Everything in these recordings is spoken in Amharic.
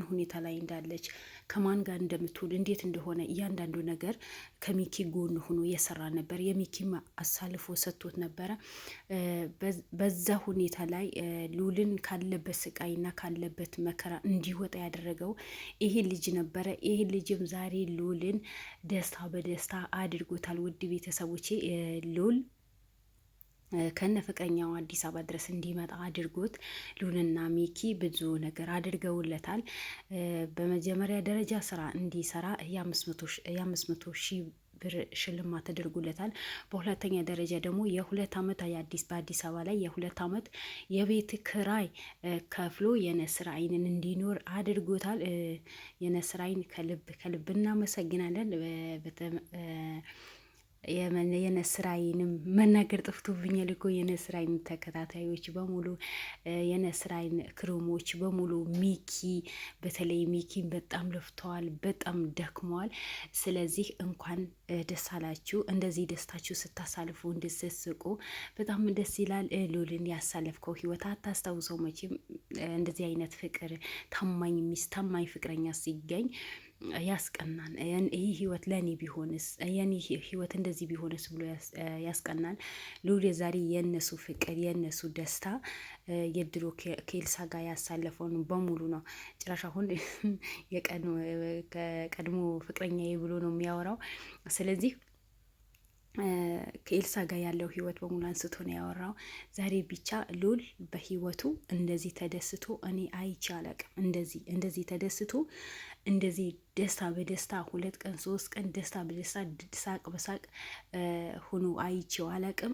ሁኔታ ላይ እንዳለች ከማን ጋር እንደምትውል እንዴት እንደሆነ እያንዳንዱ ነገር ከሚኪ ጎን ሆኖ እየሰራ ነበር። የሚኪም አሳልፎ ሰጥቶት ነበረ። በዛ ሁኔታ ላይ ሉልን ካለበት ስቃይና ካለበት መከራ እንዲወጣ ያደረገው ይሄ ልጅ ነበረ። ይሄ ልጅም ዛሬ ሉልን ደስታ በደስታ አድርጎታል። ውድ ቤተሰቦቼ ሉል ከነ ፍቅረኛው አዲስ አበባ ድረስ እንዲመጣ አድርጎት ሉልና ሚኪ ብዙ ነገር አድርገውለታል። በመጀመሪያ ደረጃ ስራ እንዲሰራ የ500,000 ብር ሽልማት ተደርጎለታል። በሁለተኛ ደረጃ ደግሞ የ2 ዓመት በአዲስ አበባ ላይ የ2 ዓመት የቤት ክራይ ከፍሎ የነስር አይንን እንዲኖር አድርጎታል። የነስር አይን ከልብ እናመሰግናለን። የነስራይንም መናገር ጠፍቶብኛል እኮ የነስራይን ተከታታዮች በሙሉ የነስራይን ክሩሞች በሙሉ ሚኪ በተለይ ሚኪን በጣም ለፍተዋል፣ በጣም ደክመዋል። ስለዚህ እንኳን ደስ አላችሁ። እንደዚህ ደስታችሁ ስታሳልፉ እንድትስቁ በጣም ደስ ይላል። ሉልን ያሳለፍከው ህይወት አታስታውሰው መቼም። እንደዚህ አይነት ፍቅር ታማኝ ሚስት ታማኝ ፍቅረኛ ሲገኝ ያስቀናል። ይህ ህይወት ለእኔ ቢሆንስ የኔ ህይወት እንደዚህ ቢሆንስ ብሎ ያስቀናል። ሉል የዛሬ የእነሱ ፍቅር የእነሱ ደስታ የድሮ ከኤልሳ ጋር ያሳለፈውን በሙሉ ነው። ጭራሽ አሁን ከቀድሞ ፍቅረኛ ብሎ ነው የሚያወራው። ስለዚህ ከኤልሳ ጋር ያለው ህይወት በሙሉ አንስቶ ነው ያወራው። ዛሬ ብቻ ሉል በህይወቱ እንደዚህ ተደስቶ እኔ አይቼ አላቅም። እንደዚህ ተደስቶ እንደዚህ ደስታ በደስታ 2 ቀን 3 ቀን ደስታ በደስታ ሳቅ በሳቅ ሆኖ አይቼው አላቅም።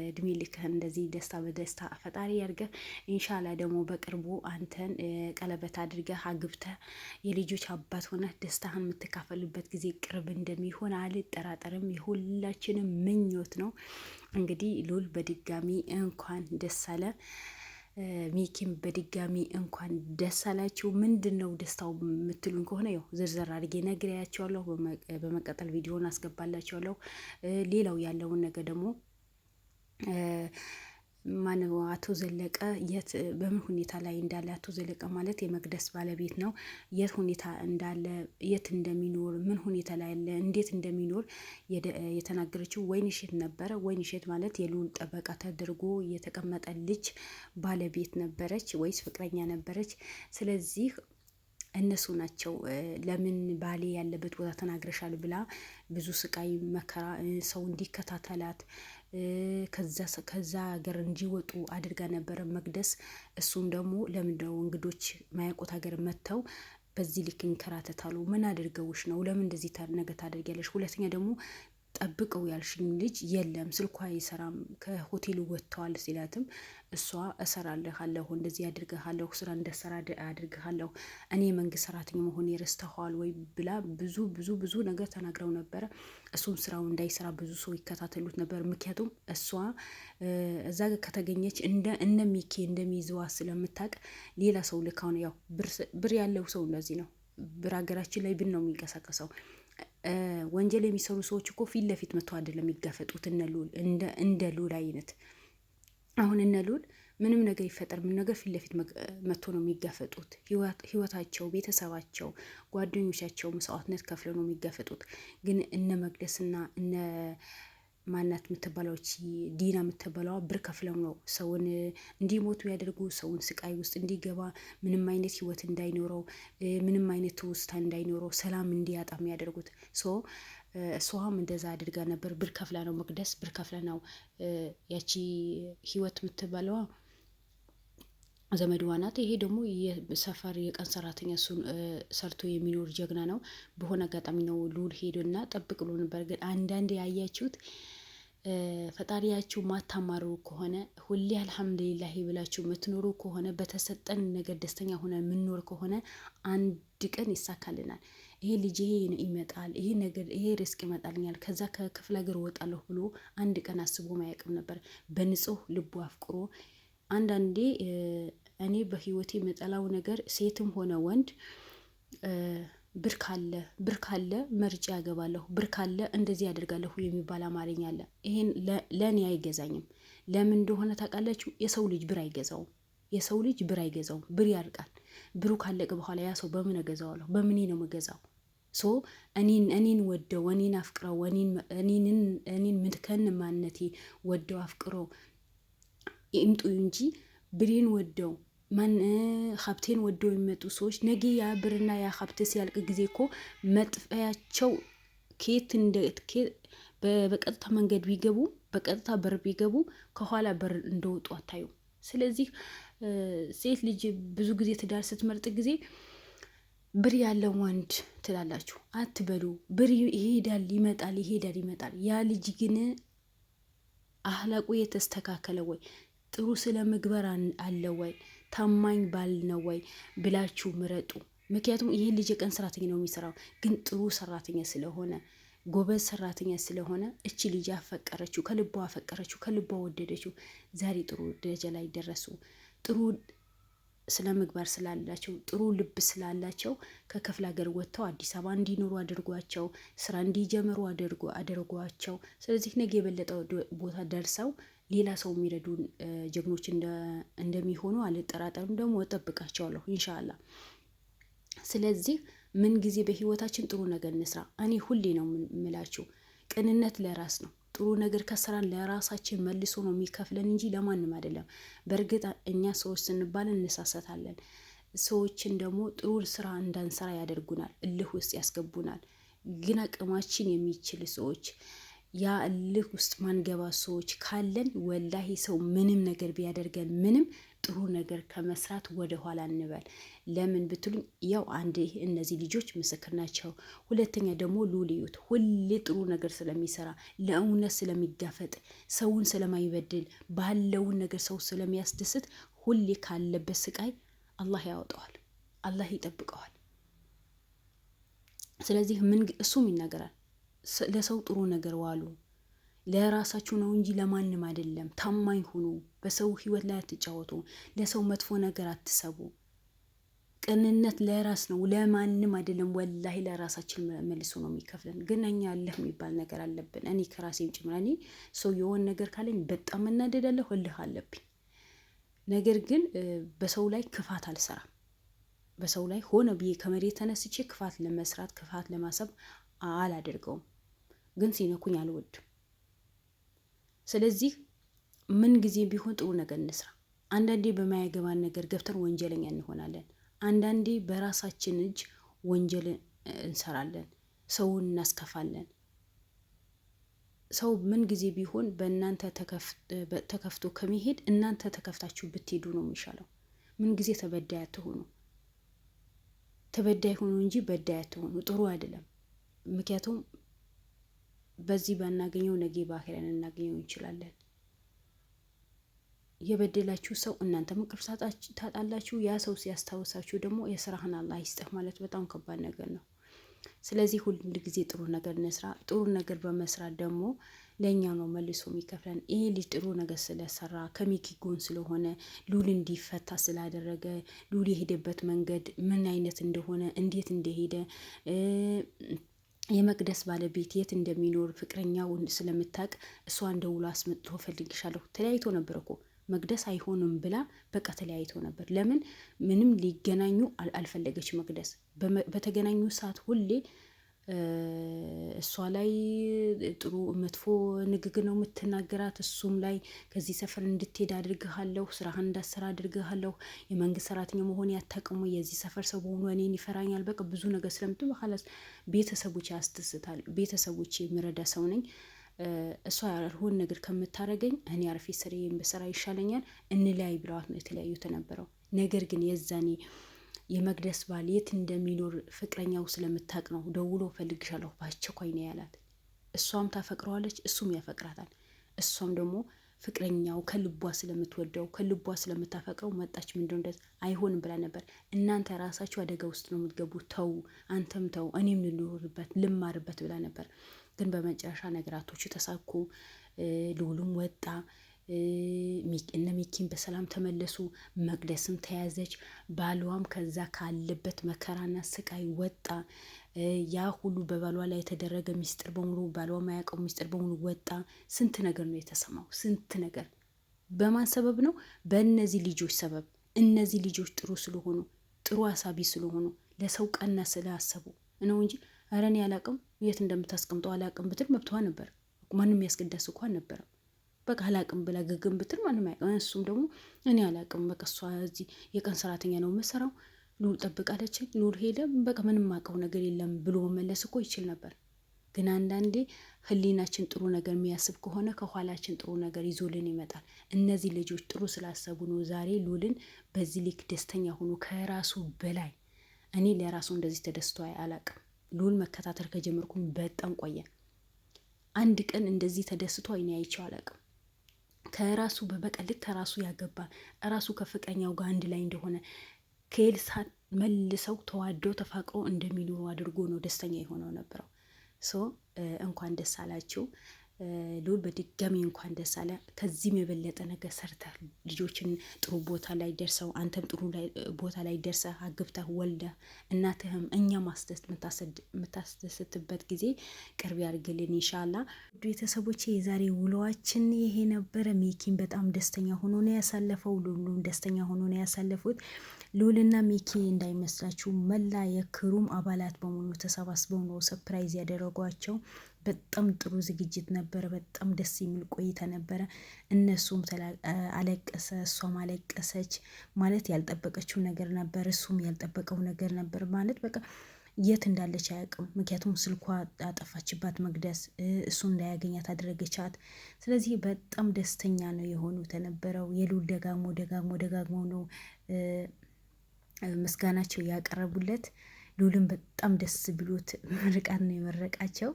እድሜ ልክህን እንደዚህ ደስታ በደስታ ፈጣሪ ያድርገህ። ኢንሻላ ደግሞ በቅርቡ አንተን ቀለበት አድርገህ አግብተህ የልጆች አባት ሆነህ ደስታህን የምትካፈልበት ጊዜ ቅርብ እንደሚሆን አልጠራጠርም። የሁላችንም ምኞት ነው። እንግዲህ ሉል በድጋሚ እንኳን ደስ አለ። ሚኪም በድጋሚ እንኳን ደስ አላችሁ። ምንድን ነው ደስታው የምትሉን ከሆነ ያው ዝርዝር አድርጌ ነግሬያቸዋለሁ። በመቀጠል ቪዲዮን አስገባላቸዋለሁ። ሌላው ያለውን ነገር ደግሞ ማነው አቶ ዘለቀ በምን ሁኔታ ላይ እንዳለ፣ አቶ ዘለቀ ማለት የመቅደስ ባለቤት ነው። የት ሁኔታ እንዳለ፣ የት እንደሚኖር፣ ምን ሁኔታ ላይ ያለ፣ እንዴት እንደሚኖር የተናገረችው ወይንሸት ነበረ። ወይንሸት ማለት የሉል ጠበቃ ተደርጎ የተቀመጠ ልጅ ባለቤት ነበረች ወይስ ፍቅረኛ ነበረች? ስለዚህ እነሱ ናቸው ለምን ባሌ ያለበት ቦታ ተናግረሻል ብላ ብዙ ስቃይ መከራ ሰው እንዲከታተላት ከዛ ሀገር እንዲወጡ አድርጋ ነበረ መቅደስ። እሱም ደግሞ ለምንድነው እንግዶች ማያውቁት ሀገር መጥተው በዚህ ልክ እንከራተታሉ? ምን አድርገውሽ ነው? ለምን እንደዚህ ነገር ታደርጊያለሽ? ሁለተኛ ደግሞ ጠብቀው ያልሽኝ ልጅ የለም፣ ስልኳ አይሰራም፣ ከሆቴሉ ወጥተዋል ሲላትም እሷ እሰራልሃለሁ፣ እንደዚህ አድርግሃለሁ፣ ስራ እንደሰራ አድርግሃለሁ፣ እኔ የመንግስት ሰራተኛ መሆን የረስተኋል ወይ ብላ ብዙ ነገር ተናግረው ነበረ። እሱም ስራው እንዳይሰራ ብዙ ሰው ይከታተሉት ነበር። ምክንያቱም እሷ እዛ ከተገኘች እነ ሚኪ እንደሚይዘዋ ስለምታውቅ ሌላ ሰው ልካውን ያው ብር ያለው ሰው እንደዚህ ነው። ብር ሀገራችን ላይ ብን ነው የሚንቀሳቀሰው። ወንጀል የሚሰሩ ሰዎች እኮ ፊት ለፊት መጥቶ አይደለም የሚጋፈጡት። እንደ ሉል አይነት አሁን እነ ሉል ምንም ነገር ይፈጠር ምን ነገር ፊት ለፊት መጥቶ ነው የሚጋፈጡት። ህይወታቸው፣ ቤተሰባቸው፣ ጓደኞቻቸው መስዋዕትነት ከፍለው ነው የሚጋፈጡት። ግን እነ መቅደስና እነ ማናት የምትባለው ዲና የምትባለው ብር ከፍለው ነው ሰውን እንዲሞቱ ያደርጉ፣ ሰውን ስቃይ ውስጥ እንዲገባ፣ ምንም አይነት ህይወት እንዳይኖረው፣ ምንም አይነት ትውስታ እንዳይኖረው፣ ሰላም እንዲያጣ የሚያደርጉት። እሷም እንደዛ አድርጋ ነበር። ብር ከፍላ ነው መቅደስ ብር ከፍላ ነው ያቺ ህይወት የምትባለዋ ዘመድዋ ናት። ይሄ ደግሞ የሰፈር የቀን ሰራተኛ እሱን ሰርቶ የሚኖር ጀግና ነው። በሆነ አጋጣሚ ነው ሉል ሄዶና ጠብቅ ብሎ ነበር። ግን አንዳንድ ያያችሁት ፈጣሪያችሁ ማታማሩ ከሆነ ሁሌ አልሐምዱሊላህ ብላችሁ የምትኖሩ ከሆነ በተሰጠን ነገር ደስተኛ ሆነ የምንኖር ከሆነ አንድ ቀን ይሳካልናል። ይሄ ልጅ ይሄ ይመጣል፣ ይሄ ነገር ይሄ ሪስክ ይመጣልኛል፣ ከዛ ከክፍለ ሀገር እወጣለሁ ብሎ አንድ ቀን አስቦ ማያውቅም ነበር። በንጹህ ልቡ አፍቅሮ አንዳንዴ እኔ በህይወቴ የምጠላው ነገር ሴትም ሆነ ወንድ ብር ካለ መርጬ ያገባለሁ፣ ብር ካለ እንደዚህ ያደርጋለሁ የሚባል አማርኛ አለ። ይሄን ለእኔ አይገዛኝም። ለምን እንደሆነ ታውቃላችሁ? የሰው ልጅ ብር አይገዛውም። የሰው ልጅ ብር አይገዛውም። ብር ያርቃል። ብሩ ካለቀ በኋላ ያ ሰው በምን እገዛዋለሁ? በምን ነው የምገዛው? ሶ እኔን ወደው እኔን አፍቅረው እኔን ከነ ማንነቴ ወደው አፍቅረው ይምጡ እንጂ ብሬን ወደው ሀብቴን ወደው የሚመጡ ሰዎች ነገ ያ ብርና ያ ሀብት ሲያልቅ ጊዜ እኮ መጥፊያቸው በቀጥታ መንገድ ቢገቡ በቀጥታ በር ቢገቡ ከኋላ በር እንደወጡ አታዩ። ስለዚህ ሴት ልጅ ብዙ ጊዜ ትዳር ስትመርጥ ጊዜ ብር ያለው ወንድ ትላላችሁ አትበሉ። ብር ይሄዳል ይመጣል፣ ይሄዳል ይመጣል። ያ ልጅ ግን አህላቁ የተስተካከለ ወይ ጥሩ ስለ ምግባር አለ ወይ ታማኝ ባል ነው ወይ ብላችሁ ምረጡ። ምክንያቱም ይሄ ልጅ የቀን ሰራተኛ ነው የሚሰራው፣ ግን ጥሩ ሰራተኛ ስለሆነ ጎበዝ ሰራተኛ ስለሆነ እቺ ልጅ አፈቀረችው፣ ከልቧ አፈቀረችው፣ ከልቧ ወደደችው። ዛሬ ጥሩ ደረጃ ላይ ደረሱ። ጥሩ ስለ ምግባር ስላላቸው ጥሩ ልብ ስላላቸው ከክፍለ ሀገር ወጥተው አዲስ አበባ እንዲኖሩ አድርጓቸው፣ ስራ እንዲጀምሩ አድርጓቸው። ስለዚህ ነገ የበለጠ ቦታ ደርሰው ሌላ ሰው የሚረዱ ጀግኖች እንደሚሆኑ አልጠራጠርም። ደግሞ እጠብቃቸዋለሁ ኢንሻአላ። ስለዚህ ምን ጊዜ በህይወታችን ጥሩ ነገር እንስራ። እኔ ሁሌ ነው የምላችሁ፣ ቅንነት ለራስ ነው። ጥሩ ነገር ከሰራን ለራሳችን መልሶ ነው የሚከፍለን እንጂ ለማንም አይደለም። በእርግጥ እኛ ሰዎች ስንባል እንሳሳታለን። ሰዎችን ደግሞ ጥሩ ስራ እንዳንሰራ ያደርጉናል፣ እልህ ውስጥ ያስገቡናል። ግን አቅማችን የሚችል ሰዎች፣ ያ እልህ ውስጥ ማንገባ ሰዎች ካለን ወላሂ ሰው ምንም ነገር ቢያደርገን ምንም ጥሩ ነገር ከመስራት ወደ ኋላ እንበል። ለምን ብትሉኝ ያው አንድ እነዚህ ልጆች ምስክር ናቸው። ሁለተኛ ደግሞ ሉልዩት ሁሌ ጥሩ ነገር ስለሚሰራ፣ ለእውነት ስለሚጋፈጥ፣ ሰውን ስለማይበድል፣ ባለውን ነገር ሰው ስለሚያስደስት ሁሌ ካለበት ስቃይ አላህ ያወጣዋል፣ አላህ ይጠብቀዋል። ስለዚህ እሱም ይናገራል፣ ለሰው ጥሩ ነገር ዋሉ፣ ለራሳችሁ ነው እንጂ ለማንም አይደለም። ታማኝ ሁኑ፣ በሰው ህይወት ላይ አትጫወቱ፣ ለሰው መጥፎ ነገር አትሰቡ። ቅንነት ለራስ ነው፣ ለማንም አይደለም። ወላሂ ለራሳችን መልሶ ነው የሚከፍለን። ግን እኛ አለህ የሚባል ነገር አለብን። እኔ ከራሴም ጭምር እኔ ሰው የሆነ ነገር ካለኝ በጣም እናደዳለሁ፣ እልህ አለብኝ። ነገር ግን በሰው ላይ ክፋት አልሰራም። በሰው ላይ ሆነ ብዬ ከመሬት ተነስቼ ክፋት ለመስራት ክፋት ለማሰብ አላደርገውም። ግን ሲነኩኝ አልወድም። ስለዚህ ምን ጊዜ ቢሆን ጥሩ ነገር እንስራ። አንዳንዴ በማያገባን ነገር ገብተን ወንጀለኛ እንሆናለን። አንዳንዴ በራሳችን እጅ ወንጀል እንሰራለን፣ ሰውን እናስከፋለን። ሰው ምን ጊዜ ቢሆን በእናንተ ተከፍቶ ከሚሄድ እናንተ ተከፍታችሁ ብትሄዱ ነው የሚሻለው። ምን ጊዜ ተበዳይ አትሆኑ። ተበዳይ ሆኑ እንጂ በዳይ አትሆኑ። ጥሩ አይደለም። ምክንያቱም በዚህ ባናገኘው ነገ በአኺራ እናገኘው እንችላለን። የበደላችሁ ሰው እናንተም እንቅልፍ ታጣላችሁ። ያ ሰው ሲያስታውሳችሁ ደግሞ የስራህን አላህ ይስጥህ ማለት በጣም ከባድ ነገር ነው። ስለዚህ ሁል ጊዜ ጥሩ ነገር እንስራ። ጥሩ ነገር በመስራት ደግሞ ለእኛ ነው መልሶ የሚከፍለን። ይሄ ልጅ ጥሩ ነገር ስለሰራ ከሚኪ ጎን ስለሆነ ሉል እንዲፈታ ስላደረገ ሉል የሄደበት መንገድ ምን አይነት እንደሆነ እንዴት እንደሄደ የመቅደስ ባለቤት የት እንደሚኖር ፍቅረኛው ስለምታውቅ እሷን ደውሎ አስመጥቶ ፈልግሻለሁ። ተለያይቶ ነበር እኮ መቅደስ አይሆንም ብላ በቃ ተለያይቶ ነበር። ለምን ምንም ሊገናኙ አልፈለገች መቅደስ። በተገናኙ ሰዓት ሁሌ እሷ ላይ ጥሩ መጥፎ ንግግር ነው የምትናገራት። እሱም ላይ ከዚህ ሰፈር እንድትሄድ አድርግሃለሁ፣ ስራህን እንዳሰራ አድርግሃለሁ፣ የመንግስት ሰራተኛ መሆን ያታቅሙ፣ የዚህ ሰፈር ሰው በሆኑ እኔን ይፈራኛል። በቃ ብዙ ነገር ስለምትል በኋላስ ቤተሰቦች ያስደስታል። ቤተሰቦች የምረዳ ሰው ነኝ። እሷ ያልሆን ነገር ከምታረገኝ እኔ አርፌ ስራዬን በስራ ይሻለኛል፣ እንለያይ ብለዋት ነው የተለያዩት ነበረው። ነገር ግን የዛኔ የመቅደስ ባል የት እንደሚኖር ፍቅረኛው ስለምታውቅ ነው ደውሎ ፈልግሻለሁ በአስቸኳይ ነው ያላት። እሷም ታፈቅረዋለች፣ እሱም ያፈቅራታል። እሷም ደግሞ ፍቅረኛው ከልቧ ስለምትወደው ከልቧ ስለምታፈቅረው መጣች። ምንድነው እንደዚህ አይሆንም ብላ ነበር። እናንተ ራሳችሁ አደጋ ውስጥ ነው የምትገቡት፣ ተው አንተም ተው እኔም ልማርበት ብላ ነበር። ግን በመጨረሻ ነገራቶቹ ተሳኩ። ልውሉም ወጣ። እነ ሚኪን በሰላም ተመለሱ። መቅደስም ተያዘች። ባሏም ከዛ ካለበት መከራና ስቃይ ወጣ። ያ ሁሉ በባሏ ላይ የተደረገ ሚስጥር በሙሉ ባሏ ማያውቀው ሚስጥር በሙሉ ወጣ። ስንት ነገር ነው የተሰማው፣ ስንት ነገር። በማን ሰበብ ነው? በእነዚህ ልጆች ሰበብ። እነዚህ ልጆች ጥሩ ስለሆኑ ጥሩ አሳቢ ስለሆኑ ለሰው ቀና ስላሰቡ ነው እንጂ ኧረ እኔ አላቅም የት እንደምታስቀምጠው አላቅም ብትል መብቷ ነበር። ማንም ያስገዳስ እኮ አልነበረም። በቃ አላቅም ብላ ግግም ብትል ማንም አያውቅም። እሱም ደግሞ እኔ አላቅም በቃ እሷ እዚህ የቀን ሰራተኛ ነው የምሰራው ሉል ጠብቃለች ሉል ሄደ በቃ ምንም አውቀው ነገር የለም ብሎ መመለስ እኮ ይችል ነበር። ግን አንዳንዴ ህሊናችን ጥሩ ነገር የሚያስብ ከሆነ ከኋላችን ጥሩ ነገር ይዞልን ይመጣል። እነዚህ ልጆች ጥሩ ስላሰቡ ነው ዛሬ ሉልን በዚህ ልክ ደስተኛ ሆኖ ከራሱ በላይ እኔ ለራሱ እንደዚህ ተደስቶ አላቅም። ሉል መከታተል ከጀመርኩም በጣም ቆየ። አንድ ቀን እንደዚህ ተደስቶ አይኔ አይቼው አላቅም። ከራሱ በበቀልክ ከራሱ ያገባ ራሱ ከፍቅረኛው ጋር አንድ ላይ እንደሆነ ከኤልሳ መልሰው ተዋደው ተፋቅሮ እንደሚኖሩ አድርጎ ነው ደስተኛ የሆነው ነበረው። እንኳን ደስ አላችሁ ሉል፣ በድጋሚ እንኳን ደስ አለ። ከዚህም የበለጠ ነገር ሰርተህ ልጆችን ጥሩ ቦታ ላይ ደርሰው አንተም ጥሩ ቦታ ላይ ደርሰህ አግብተህ ወልደህ እናትህም እኛ የምታስደስትበት ጊዜ ቅርብ ያድርግልን ኢንሻላ። ቤተሰቦቼ የዛሬ ውሎዋችን ይሄ ነበረ። ሚኪን በጣም ደስተኛ ሆኖ ነው ያሳለፈው። ሉሉም ደስተኛ ሆኖ ነው ያሳለፉት። ሉልና ሚኪ እንዳይመስላችሁ መላ የክሩም አባላት በሙሉ ተሰባስበው ነው ሰፕራይዝ ያደረጓቸው። በጣም ጥሩ ዝግጅት ነበረ። በጣም ደስ የሚል ቆይታ ነበረ። እነሱም አለቀሰ፣ እሷም አለቀሰች። ማለት ያልጠበቀችው ነገር ነበር፣ እሱም ያልጠበቀው ነገር ነበር። ማለት በቃ የት እንዳለች አያውቅም። ምክንያቱም ስልኳ አጠፋችባት መቅደስ፣ እሱ እንዳያገኛት አደረገቻት። ስለዚህ በጣም ደስተኛ ነው የሆኑት የነበረው። የሉል ደጋግሞ ነው ምስጋናቸው ያቀረቡለት። ሉልም በጣም ደስ ብሎት ምርቃት ነው የመረቃቸው።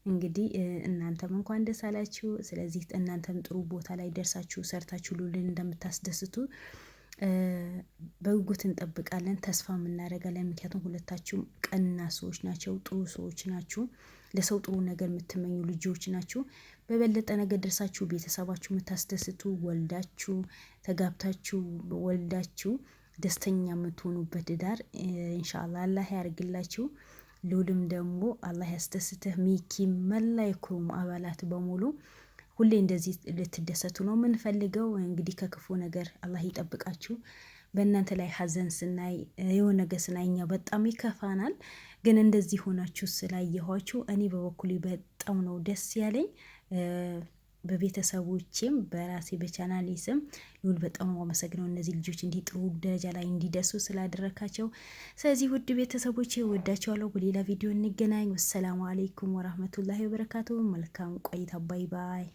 እንግዲህ እናንተም እንኳን ደስ አላችሁ። ስለዚህ እናንተም ጥሩ ቦታ ላይ ደርሳችሁ ሰርታችሁ ሉልን እንደምታስደስቱ በጉጉት እንጠብቃለን፣ ተስፋ እናደርጋለን። ምክንያቱም ሁለታችሁም ቀና ሰዎች ናቸው፣ ጥሩ ሰዎች ናችሁ፣ ለሰው ጥሩ ነገር የምትመኙ ልጆች ናችሁ። በበለጠ ነገር ደርሳችሁ ቤተሰባችሁ የምታስደስቱ ወልዳችሁ ተጋብታችሁ ወልዳችሁ ደስተኛ የምትሆኑበት ዳር ኢንሻአላህ አላህ ያርግላችሁ። ሉልም ደግሞ አላህ ያስደስትህ። ሚኪ መላ የክሩም አባላት በሙሉ ሁሌ እንደዚህ ልትደሰቱ ነው የምንፈልገው። እንግዲህ ከክፉ ነገር አላህ ይጠብቃችሁ። በእናንተ ላይ ሀዘን ስናይ የሆነ ነገር ስናይ እኛ በጣም ይከፋናል። ግን እንደዚህ ሆናችሁ ስላየኋችሁ እኔ በበኩሌ በጣም ነው ደስ ያለኝ። በቤተሰቦቼም በራሴ በቻናሌ ስም ሉል በጣም አመሰግነው። እነዚህ ልጆች እንዲህ ጥሩ ደረጃ ላይ እንዲደርሱ ስላደረካቸው። ስለዚህ ውድ ቤተሰቦቼ ወዳቸዋለሁ። በሌላ ቪዲዮ እንገናኝ። ወሰላሙ አሌይኩም ወራህመቱላሂ ወበረካቱ። መልካም ቆይታ። ባይ ባይ።